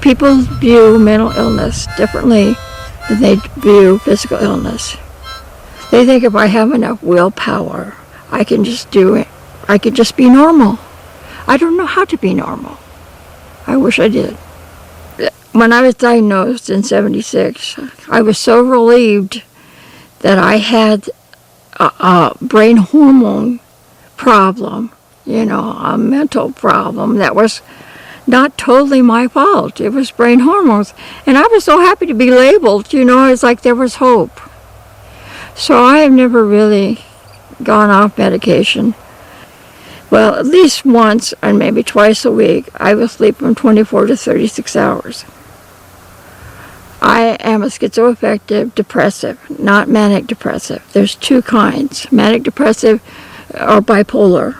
People view mental illness differently than they view physical illness. They think if I have enough willpower, I can just do it. I could just be normal. I don't know how to be normal. I wish I did. When I was diagnosed in '76, I was so relieved that I had a brain hormone problem, a mental problem that was not totally my fault. It was brain hormones. And I was so happy to be labeled, it's like there was hope. So I have never really gone off medication. Well, at least once and maybe twice a week, I will sleep from 24 to 36 hours. I am a schizoaffective depressive, not manic depressive. There's two kinds, manic depressive or bipolar.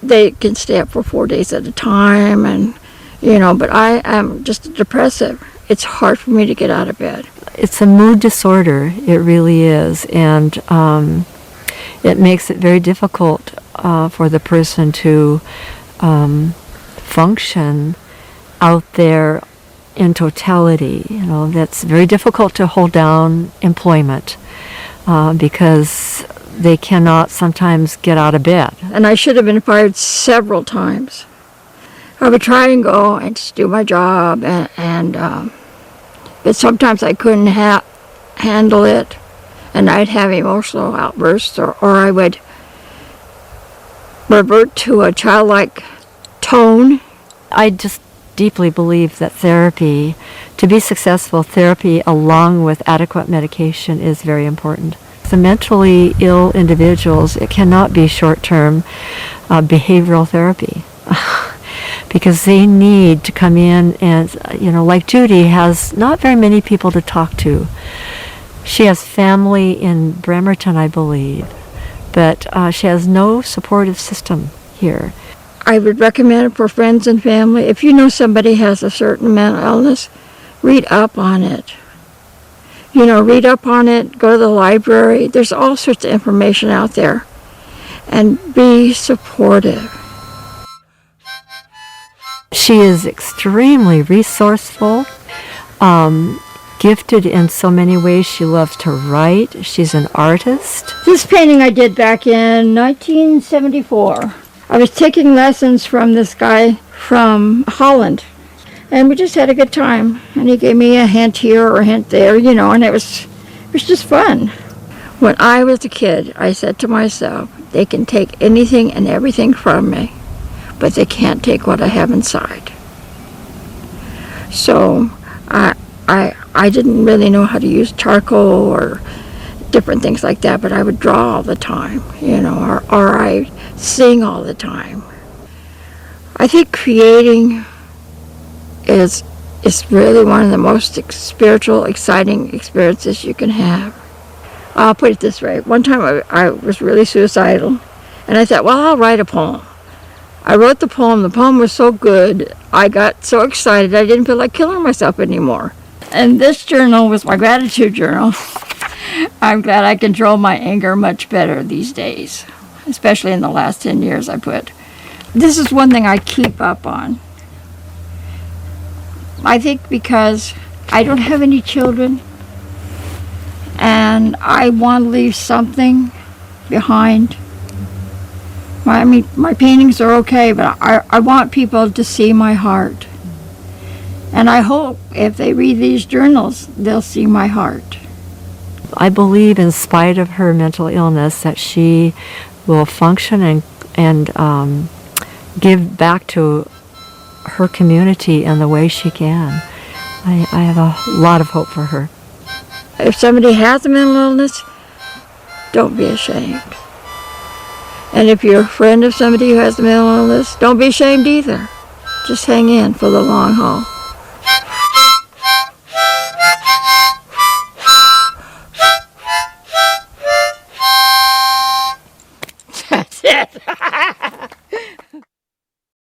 They can stay up for 4 days at a time, and but I am just a depressive. It's hard for me to get out of bed. It's a mood disorder, it really is, and it makes it very difficult for the person to function out there in totality. That's very difficult to hold down employment because they cannot sometimes get out of bed. And I should have been fired several times. I would try and go and just do my job, but sometimes I couldn't handle it, and I'd have emotional outbursts, or I would revert to a childlike tone. I just deeply believe that therapy, to be successful, therapy along with adequate medication is very important. The mentally ill individuals, it cannot be short-term behavioral therapy because they need to come in and, like Judy has not very many people to talk to. She has family in Bremerton, I believe, but she has no supportive system here. I would recommend it for friends and family. If you know somebody has a certain mental illness, read up on it. Read up on it, go to the library. There's all sorts of information out there. And be supportive. She is extremely resourceful, gifted in so many ways. She loves to write. She's an artist. This painting I did back in 1974. I was taking lessons from this guy from Holland. And we just had a good time. And he gave me a hint here or a hint there, and it was just fun. When I was a kid, I said to myself, they can take anything and everything from me, but they can't take what I have inside. So I didn't really know how to use charcoal or different things like that, but I would draw all the time, or I sing all the time. I think creating is really one of the most spiritual, exciting experiences you can have. I'll put it this way. One time I was really suicidal, and I thought, well, I'll write a poem. I wrote the poem. The poem was so good, I got so excited I didn't feel like killing myself anymore. And this journal was my gratitude journal. I'm glad I control my anger much better these days, especially in the last 10 years I put. This is one thing I keep up on. I think because I don't have any children and I want to leave something behind. My paintings are okay, but I want people to see my heart. And I hope if they read these journals, they'll see my heart. I believe in spite of her mental illness that she will function and give back to her community in the way she can. I have a lot of hope for her. If somebody has a mental illness, don't be ashamed. And if you're a friend of somebody who has a mental illness, don't be ashamed either. Just hang in for the long haul.